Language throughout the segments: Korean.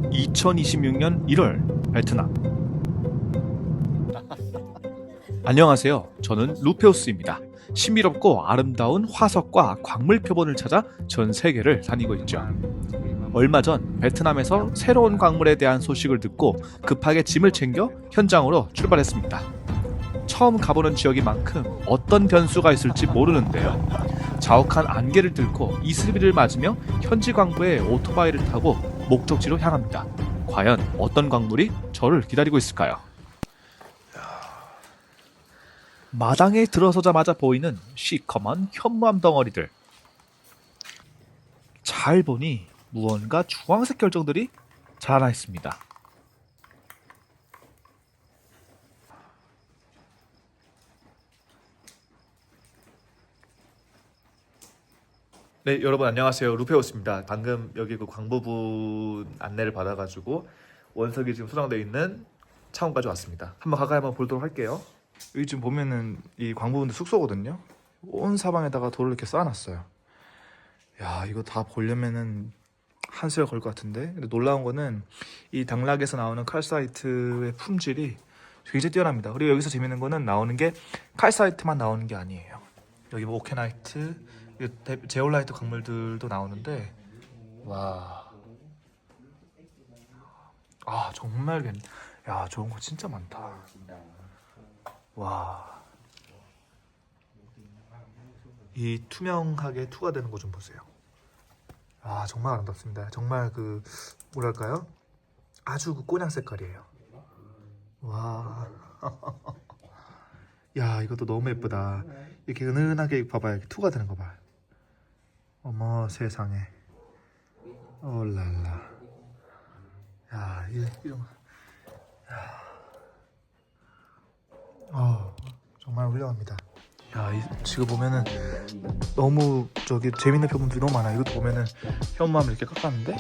2026년 1월 베트남. 안녕하세요. 저는 루페우스입니다. 신비롭고 아름다운 화석과 광물 표본을 찾아 전 세계를 다니고 있죠. 얼마 전 베트남에서 새로운 광물에 대한 소식을 듣고 급하게 짐을 챙겨 현장으로 출발했습니다. 처음 가보는 지역인 만큼 어떤 변수가 있을지 모르는데요. 자욱한 안개를 뚫고 이슬비를 맞으며 현지 광부의 오토바이를 타고 목적지로 향합니다. 과연 어떤 광물이 저를 기다리고 있을까요? 마당에 들어서자마자 보이는 시커먼 현무암 덩어리들. 잘 보니 무언가 주황색 결정들이 자라나 있습니다. 네, 여러분 안녕하세요. 루페오스입니다. 방금 여기 그 광부분 안내를 받아가지고 원석이 지금 소장되어 있는 차원까지 왔습니다. 한번 가까이 한번 보도록 할게요. 여기 지금 보면은 이 광부분들 숙소거든요. 온 사방에다가 돌을 이렇게 쌓아놨어요. 야, 이거 다 보려면은 한 수여 걸 것 같은데. 근데 놀라운 거는 이 당락에서 나오는 칼사이트의 품질이 굉장히 뛰어납니다. 그리고 여기서 재밌는 거는 나오는 게 칼사이트만 나오는 게 아니에요. 여기 뭐 오케나이트, 제올라이트 광물들도 나오는데, 와, 아 정말 야, 좋은 거 진짜 많다. 와, 이 투명하게 투가 되는 거 좀 보세요. 아, 정말 아름답습니다. 정말 그 뭐랄까요? 아주 그 꼬냑 색깔이에요. 와, 야, 이것도 너무 예쁘다. 이렇게 은은하게 봐봐요. 이렇게 투가 되는 거 봐. 어머 세상에. 올랄라. 야, 이런. 정말 훌륭합니다. 야, 지금 보면은 너무 저기 재밌는 표본들이 너무 많아. 이것도 보면은 현무암을 이렇게 깎았는데.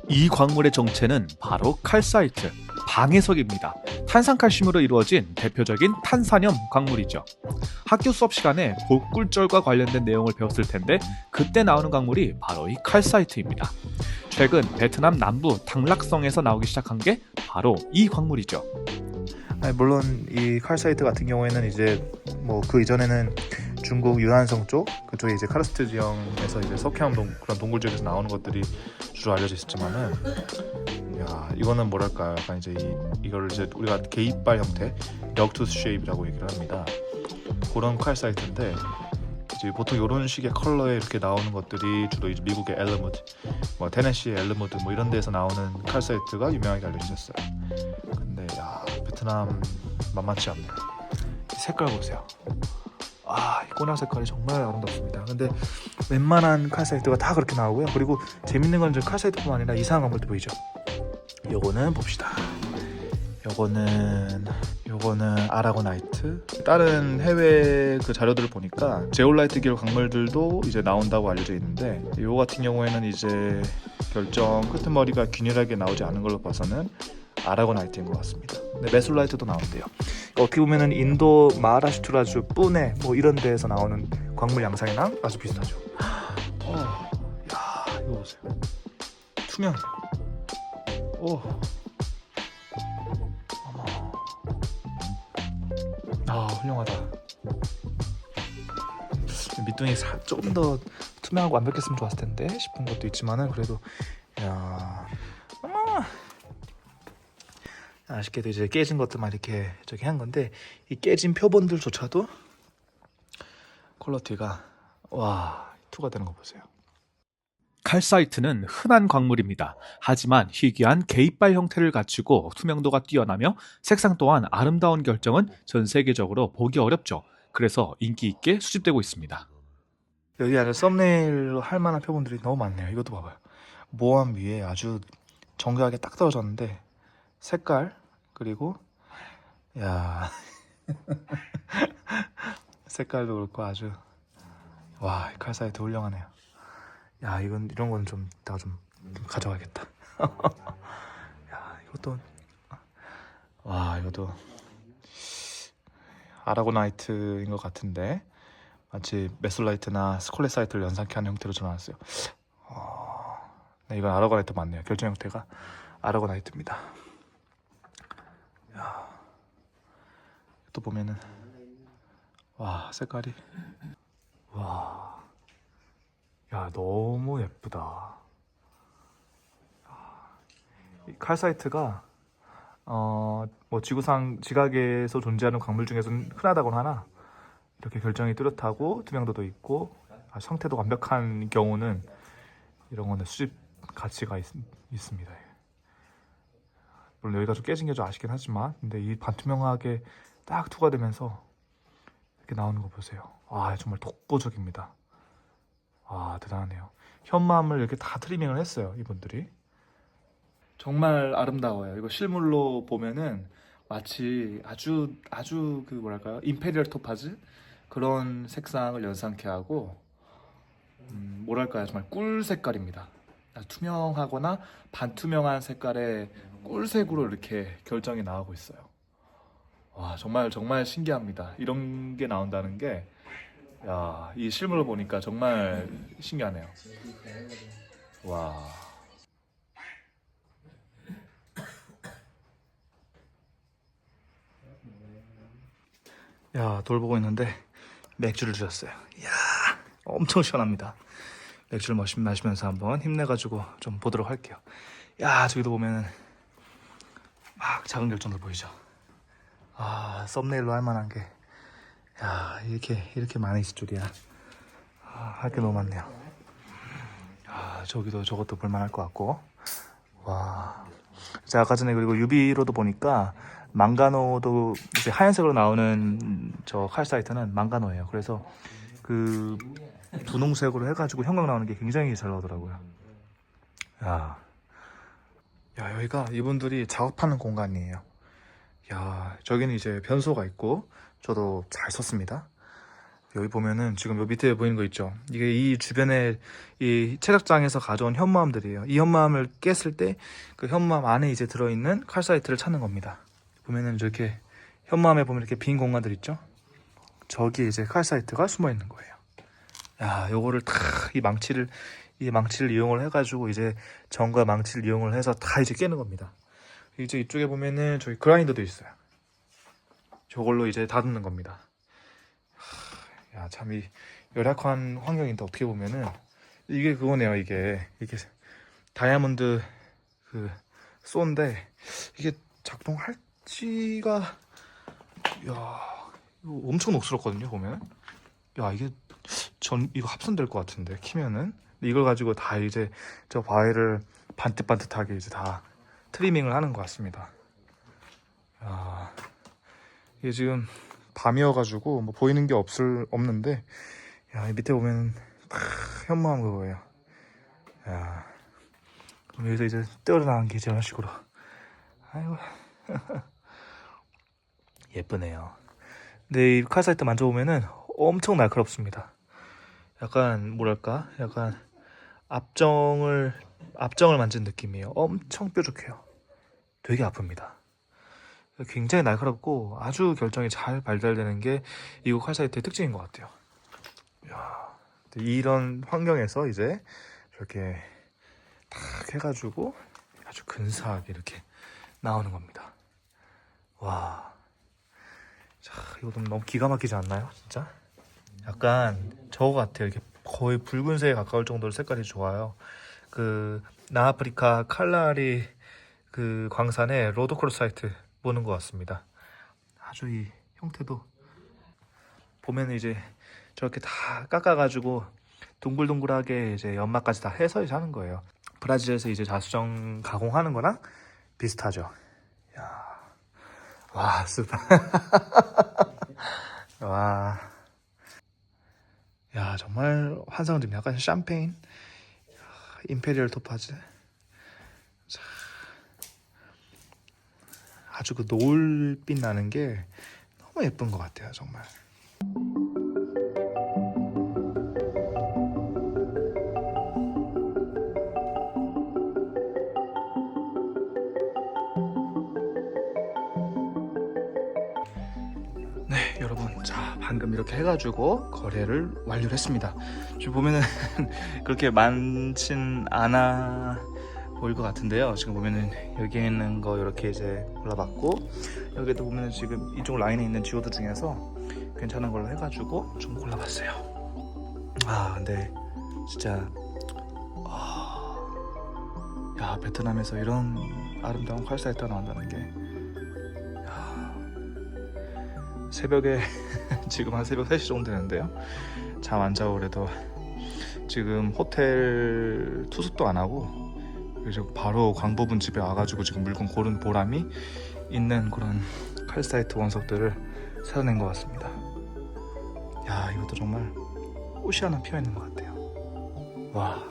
이 광물의 정체는 바로 칼사이트, 방해석입니다. 탄산칼슘으로 이루어진 대표적인 탄산염 광물이죠. 학교 수업 시간에 복굴절과 관련된 내용을 배웠을 텐데 그때 나오는 광물이 바로 이 칼사이트입니다. 최근 베트남 남부 당락성에서 나오기 시작한 게 바로 이 광물이죠. 아니, 물론 이 칼사이트 같은 경우에는 이제 뭐 그 이전에는 중국 유난성 쪽 그쪽에 이제 카르스트 지형에서 이제 석회암 그런 동굴 지역에서 나오는 것들이 주로 알려져 있었지만은, 야, 이거는 뭐랄까, 약간 이제 이걸 이제 우리가 개이빨 형태, 럭투스 쉐입이라고 얘기를 합니다. 그런 칼사이트인데 이제 보통 이런 식의 컬러에 이렇게 나오는 것들이 주로 이제 미국의 엘르무드, 뭐 테네시의 엘르무드 뭐 이런 데서 나오는 칼사이트가 유명하게 알려져 있어요. 근데 야, 베트남 만만치 않네요. 이 색깔 보세요. 아, 이 꼬낙 색깔이 정말 아름답습니다. 근데 웬만한 칼사이트가 다 그렇게 나오고요. 그리고 재밌는 건 칼사이트뿐만 아니라 이상한 광물도 보이죠. 요거는 봅시다. 요거는 아라고나이트. 다른 해외 그 자료들을 보니까 제올라이트 계열 광물들도 이제 나온다고 알려져 있는데, 요 같은 경우에는 이제 결정 끄트머리가 균일하게 나오지 않은 걸로 봐서는 아라고나이트인 것 같습니다. 근데 메솔라이트도 나온대요. 어떻게 보면은 인도 마하라슈트라주 뿌네 뭐 이런 데에서 나오는 광물 양상이랑 아주 비슷하죠. 야, 이거 보세요. 투명. 아, 훌륭하다. 밑둥이 조금 더 투명하고 완벽했으면 좋았을 텐데 싶은 것도 있지만은, 그래도 야, 아쉽게도 이제 깨진 것들만 이렇게 저기 한 건데, 이 깨진 표본들조차도 퀄리티가 와, 투가 되는 거 보세요. 칼사이트는 흔한 광물입니다. 하지만 희귀한 개이빨 형태를 갖추고 투명도가 뛰어나며 색상 또한 아름다운 결정은 전 세계적으로 보기 어렵죠. 그래서 인기 있게 수집되고 있습니다. 여기 안에 썸네일로 할 만한 표본들이 너무 많네요. 이것도 봐봐요. 모함 위에 아주 정교하게 딱 떨어졌는데 색깔, 그리고 야 색깔도 그렇고 아주, 와, 칼사이트 훌륭하네요. 야, 이런 건 좀 내가 좀 가져가야겠다. 야, 이것도, 와, 이것도 아라고나이트인 것 같은데 마치 메솔라이트나 스콜레사이트를 연상케 하는 형태로 전환했어요. 네, 이건 아라고나이트 맞네요. 결정 형태가 아라고나이트입니다. 야, 또 보면은 와 색깔이 와, 야 너무 예쁘다. 이 칼사이트가 뭐 지구상 지각에서 존재하는 광물 중에서는 흔하다고는 하나 이렇게 결정이 뚜렷하고 투명도도 있고 상태도 완벽한 경우는 이런 거는 수집 가치가 있습니다. 물론 여기가 좀 깨진 게 좀 아쉽긴 하지만 근데 이 반투명하게 딱 투과되면서 이렇게 나오는 거 보세요. 아 정말 독보적입니다. 아 대단하네요. 현마음을 이렇게 다 트리밍을 했어요 이분들이. 정말 아름다워요. 이거 실물로 보면은 마치 아주 그 뭐랄까요 임페리얼 토파즈 그런 색상을 연상케 하고 뭐랄까요 정말 꿀 색깔입니다. 투명하거나 반투명한 색깔의 꿀색으로 이렇게 결정이 나오고 있어요. 와 정말 신기합니다. 이런 게 나온다는 게 야, 이 실물을 보니까 정말 신기하네요. 와. 야, 돌 보고 있는데 맥주를 주셨어요. 이야, 엄청 시원합니다. 맥주를 마시면서 한번 힘내가지고 좀 보도록 할게요. 야, 저기도 보면은 막 작은 결정들 보이죠? 아, 썸네일로 할 만한 게, 야, 이렇게 많이 있을 줄이야. 아, 할 게 너무 많네요. 아, 저것도 볼만할 것 같고. 와. 자, 아까 전에 그리고 유비로도 보니까 망가노도 이제 하얀색으로 나오는 저 칼사이트는 망가노예요. 그래서 그 분홍색으로 해가지고 형광 나오는 게 굉장히 잘 나오더라고요. 야, 여기가 이분들이 작업하는 공간이에요. 야, 저기는 이제 변소가 있고 저도 잘 썼습니다. 여기 보면은 지금 요 밑에 보이는 거 있죠? 이게 이 주변에 이 체력장에서 가져온 현무암들이에요. 이 현무암을 깼을 때 그 현무암 안에 이제 들어있는 칼사이트를 찾는 겁니다. 보면은 이렇게 현무암에 보면 이렇게 빈 공간들 있죠? 저기에 이제 칼사이트가 숨어 있는 거예요. 야, 요거를 다 이 망치를 이용을 해가지고 이제 전과 망치를 이용을 해서 다 이제 깨는 겁니다. 이제 이쪽에 보면은 저기 그라인더도 있어요. 저걸로 이제 다듬는 겁니다. 야, 참 이 열악한 환경인데 어떻게 보면은 이게 그거네요. 이게 다이아몬드 그 쏘인데 이게 작동할지가 야 이거 엄청 녹슬었거든요. 보면 야 이게 이거 합선될 것 같은데 키면은 이걸 가지고 다 이제 저 바위를 반듯반듯하게 이제 다 트리밍을 하는 것 같습니다. 야 이게 지금 밤이어가지고 뭐 보이는 게 없는데 야 밑에 보면 현무암 그거예요. 야 그럼 여기서 이제 떼어나간 게 저런 식으로 아이고 예쁘네요. 근데 이 칼사이트 만져보면은 엄청 날카롭습니다. 약간 뭐랄까 약간 압정을 만진 느낌이에요. 엄청 뾰족해요. 되게 아픕니다. 굉장히 날카롭고 아주 결정이 잘 발달되는 게 이국 칼사이트의 특징인 것 같아요. 이야, 이런 환경에서 이제 이렇게 탁 해가지고 아주 근사하게 이렇게 나오는 겁니다. 와, 자, 이거 너무 기가 막히지 않나요, 진짜? 약간 저거 같아요. 이렇게 거의 붉은색에 가까울 정도로 색깔이 좋아요. 그 남아프리카 칼라리 그 광산의 로드콜사이트 보는 것 같습니다. 아주 이 형태도 보면 이제 저렇게 다 깎아가지고 동글동글하게 이제 연마까지 다 해서 이제 하는 거예요. 브라질에서 이제 자수정 가공하는 거랑 비슷하죠. 야, 와, super. 와, 야 정말 환상은 좀 약간 샴페인, 임페리얼 토파즈. 자, 아주 그 노을빛 나는 게 너무 예쁜 것 같아요, 정말. 네, 여러분, 자 방금 이렇게 해가지고 거래를 완료를 했습니다. 지금 보면은 그렇게 많진 않아 보일 것 같은데요. 지금 보면은 여기에 있는 거 이렇게 이제 골라봤고, 여기도 보면은 지금 이쪽 라인에 있는 지오드 중에서 괜찮은 걸로 해가지고 좀 골라봤어요. 근데 진짜 야, 베트남에서 이런 아름다운 칼 사이트가 나온다는 게, 야, 새벽에 지금 한 새벽 3시 정도 되는데요. 잠 안 자고 그래도 지금 호텔 투숙도 안 하고 이제 바로 광부분 집에 와가지고 지금 물건 고른 보람이 있는 그런 칼 사이트 원석들을 찾아낸 것 같습니다. 야, 이것도 정말 꽃이 하나 피어 있는 것 같아요. 와,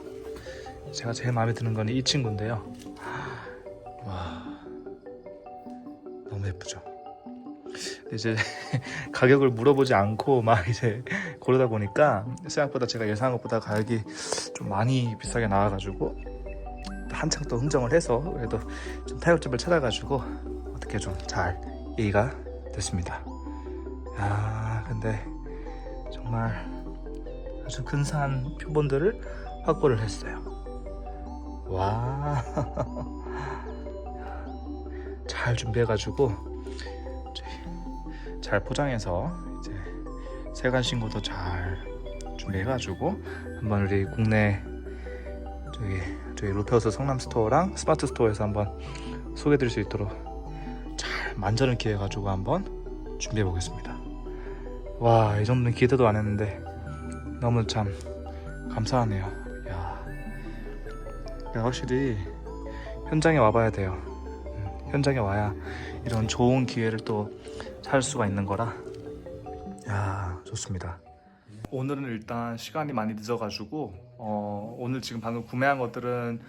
제가 제일 마음에 드는 건 이 친구인데요. 와, 너무 예쁘죠. 이제 가격을 물어보지 않고 막 이제 고르다 보니까 생각보다 제가 예상한 것보다 가격이 좀 많이 비싸게 나와가지고 한창 또 흥정을 해서 그래도 좀 타협점을 찾아가지고 어떻게 좀 잘 이해가 됐습니다. 야, 근데 정말 아주 근사한 표본들을 확보를 했어요. 와, 잘 준비해가지고 잘 포장해서 이제 세관 신고도 잘 준비해가지고 한번 우리 국내 저희 루페우스 성남 스토어랑 스마트 스토어에서 한번 소개해드릴 수 있도록 잘 만전을 기해가지고 한번 준비해 보겠습니다. 와, 이 정도는 기대도 안 했는데 너무 참 감사하네요. 야, 확실히 현장에 와봐야 돼요. 현장에 와야 이런 좋은 기회를 또 찾을 수가 있는 거라, 야, 좋습니다. 오늘은 일단 시간이 많이 늦어가지고 오늘 지금 방금 구매한 것들은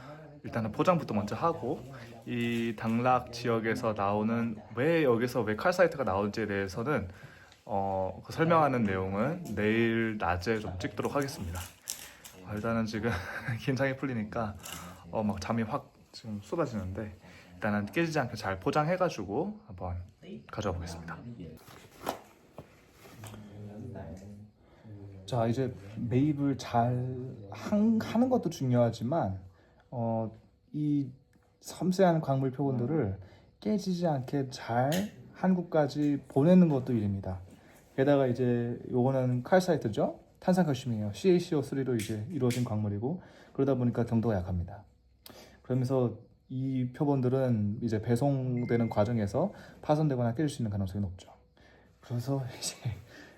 일단은 포장부터 먼저 하고, 이 당락 지역에서 나오는 여기서 왜 칼 사이트가 나오는지에 대해서는 그 설명하는 내용은 내일 낮에 좀 찍도록 하겠습니다. 일단은 지금 긴장이 풀리니까 막 잠이 확 지금 쏟아지는데, 일단은 깨지지 않게 잘 포장해가지고 한번 가져와 보겠습니다. 자, 이제 매입을 잘 하는 것도 중요하지만 이 섬세한 광물 표본들을 깨지지 않게 잘 한국까지 보내는 것도 일입니다. 게다가 이제 요거는 칼사이트죠. 탄산칼슘이에요. CaCO3로 이제 이루어진 광물이고, 그러다 보니까 경도가 약합니다. 그러면서 이 표본들은 이제 배송되는 과정에서 파손되거나 깨질 수 있는 가능성이 높죠. 그래서 이제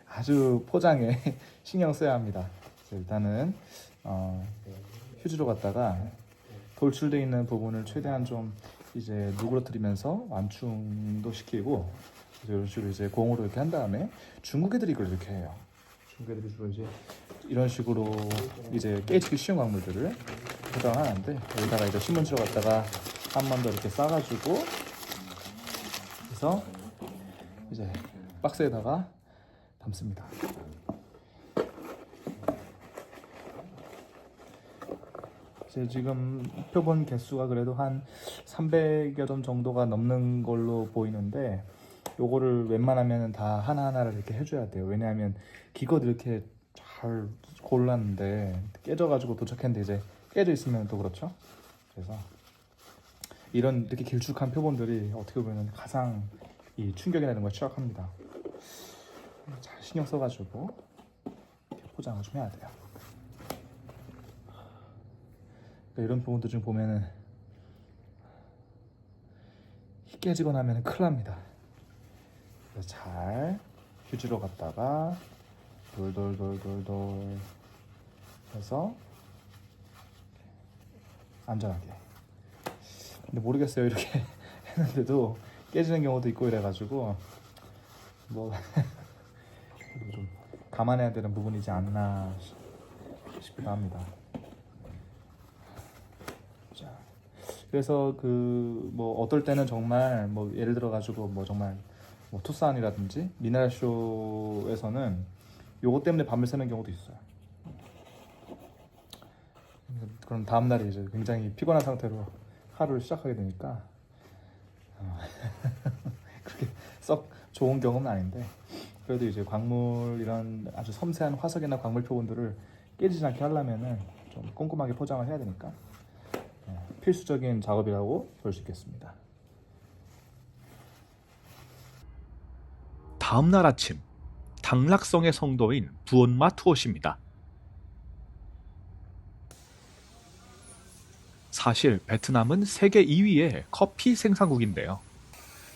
아주 포장에 신경 써야 합니다. 일단은 휴지로 갖다가 돌출되어 있는 부분을 최대한 좀 이제 누그러뜨리면서 완충도 시키고, 이런 식으로 이제 공으로 이렇게 한 다음에, 중국 애들이 이걸 이렇게 해요. 중국 애들이 주로 이제 이런 식으로 이제 깨지기 쉬운 광물들을 포장하는데, 여기다가 이제 신문지로 갖다가 한 번 더 이렇게 싸가지고, 그래서 이제 박스에다가 담습니다. 이제 지금 표본 개수가 그래도 한 300여 점 정도가 넘는 걸로 보이는데, 요거를 웬만하면 다 하나하나를 이렇게 해줘야 돼요. 왜냐하면 기껏 이렇게 잘 골랐는데 깨져가지고 도착했는데 이제 깨져 있으면 또 그렇죠. 그래서 이런 이렇게 길쭉한 표본들이 어떻게 보면 가장 이 충격이나 이런 걸 취약합니다. 잘 신경 써가지고 이렇게 포장을 좀 해야 돼요. 그러니까 이런 부분도 좀 보면은 깨지거나 하면 큰일 납니다. 그래서 잘 휴지로 갖다가 돌돌돌돌돌 해서 안전하게. 근데 모르겠어요, 이렇게 했는데도 깨지는 경우도 있고 이래가지고 뭐 좀 감안해야 되는 부분이지 않나 싶기도 합니다. 자, 그래서 그 뭐 어떨 때는 정말 뭐 예를 들어 가지고 뭐 정말 뭐 투싼이라든지 미네랄 쇼에서는 요거 때문에 밤을 새는 경우도 있어요. 그럼 다음 날이 이제 굉장히 피곤한 상태로 하루를 시작하게 되니까 그렇게 썩 좋은 경험은 아닌데, 그래도 이제 광물 이런 아주 섬세한 화석이나 광물 표본들을 깨지지 않게 하려면은 좀 꼼꼼하게 포장을 해야 되니까 필수적인 작업이라고 볼 수 있겠습니다. 다음 날 아침, 당락성의 성도인 부온마 투옷입니다. 사실 베트남은 세계 2위의 커피 생산국인데요.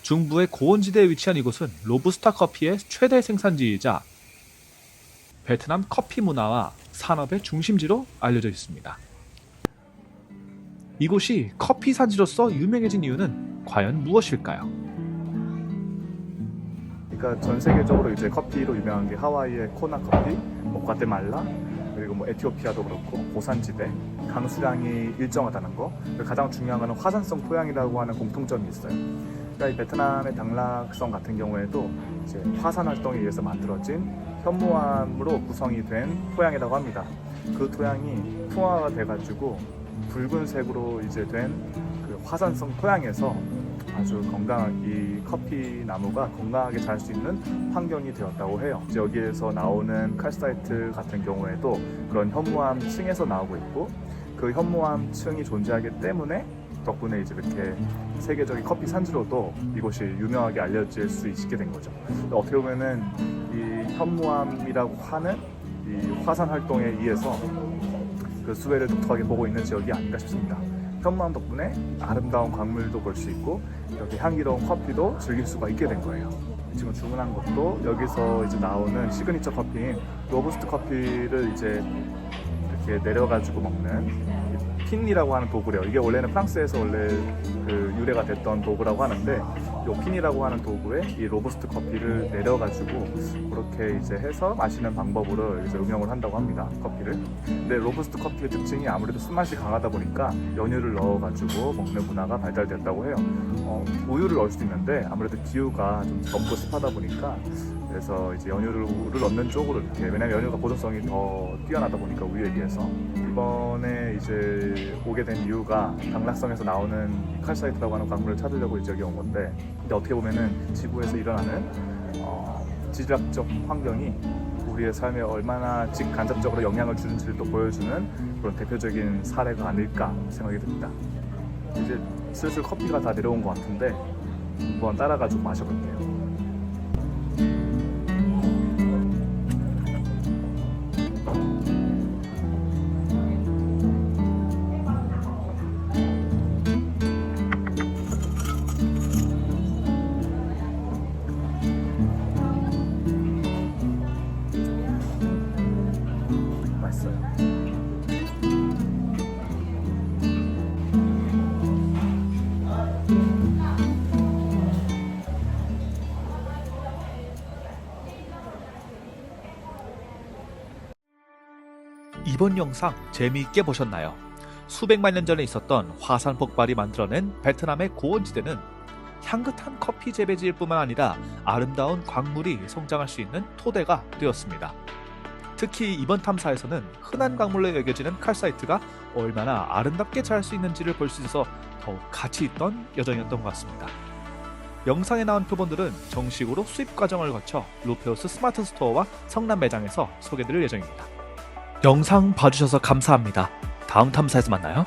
중부의 고원지대에 위치한 이곳은 로부스타 커피의 최대 생산지이자 베트남 커피 문화와 산업의 중심지로 알려져 있습니다. 이곳이 커피 산지로서 유명해진 이유는 과연 무엇일까요? 그러니까 전 세계적으로 이제 커피로 유명한 게 하와이의 코나 커피, 뭐 과테말라, 그리고 뭐 에티오피아도 그렇고 고산지대, 강수량이 일정하다는 거. 그리고 가장 중요한 거는 화산성 토양이라고 하는 공통점이 있어요. 그러니까 이 베트남의 당락성 같은 경우에도 이제 화산 활동에 의해서 만들어진 현무암으로 구성이 된 토양이라고 합니다. 그 토양이 풍화가 돼가지고 붉은색으로 이제 된 그 화산성 토양에서 아주 건강한 이 커피 나무가 건강하게 자랄 수 있는 환경이 되었다고 해요. 이제 여기에서 나오는 칼사이트 같은 경우에도 그런 현무암층에서 나오고 있고 그 현무암층이 존재하기 때문에 덕분에 이제 이렇게 세계적인 커피 산지로도 이곳이 유명하게 알려질 수 있게 된 거죠. 어떻게 보면은 이 현무암이라고 하는 이 화산 활동에 의해서 그 수혜를 독특하게 보고 있는 지역이 아닌가 싶습니다. 현무암 덕분에 아름다운 광물도 볼 수 있고 여기 향기로운 커피도 즐길 수가 있게 된 거예요. 지금 주문한 것도 여기서 이제 나오는 시그니처 커피인 로부스트 커피를 이제 이렇게 내려가지고 먹는 핀이라고 하는 도구래요. 이게 원래는 프랑스에서 원래 그 유래가 됐던 도구라고 하는데 이 핀이라고 하는 도구에 이 로부스트 커피를 내려가지고 그렇게 이제 해서 마시는 방법으로 이제 응용을 한다고 합니다. 커피를. 근데 로부스트 커피의 특징이 아무래도 쓴맛이 강하다 보니까 연유를 넣어가지고 먹는 문화가 발달됐다고 해요. 우유를 넣을 수도 있는데 아무래도 기후가 좀 덥고 습하다 보니까 그래서 이제 연유를 넣는 쪽으로 이렇게, 왜냐면 연유가 보존성이 더 뛰어나다 보니까 우유에 비해서. 이번에 이제 오게 된 이유가 당락성에서 나오는 칼사이트라고 하는 광물을 찾으려고 이제 여기 온 건데, 근데 어떻게 보면은 지구에서 일어나는 지질학적 환경이 우리의 삶에 얼마나 직간접적으로 영향을 주는지를 또 보여주는 그런 대표적인 사례가 아닐까 생각이 듭니다. 이제 슬슬 커피가 다 내려온 것 같은데 한번 따라가지고 마셔볼게요. 이번 영상 재미있게 보셨나요? 수백만 년 전에 있었던 화산 폭발이 만들어낸 베트남의 고원지대는 향긋한 커피 재배지일 뿐만 아니라 아름다운 광물이 성장할 수 있는 토대가 되었습니다. 특히 이번 탐사에서는 흔한 광물로 여겨지는 칼사이트가 얼마나 아름답게 자랄 수 있는지를 볼 수 있어서 더욱 가치 있던 여정이었던 것 같습니다. 영상에 나온 표본들은 정식으로 수입 과정을 거쳐 루페우스 스마트 스토어와 성남 매장에서 소개드릴 예정입니다. 영상 봐주셔서 감사합니다. 다음 탐사에서 만나요.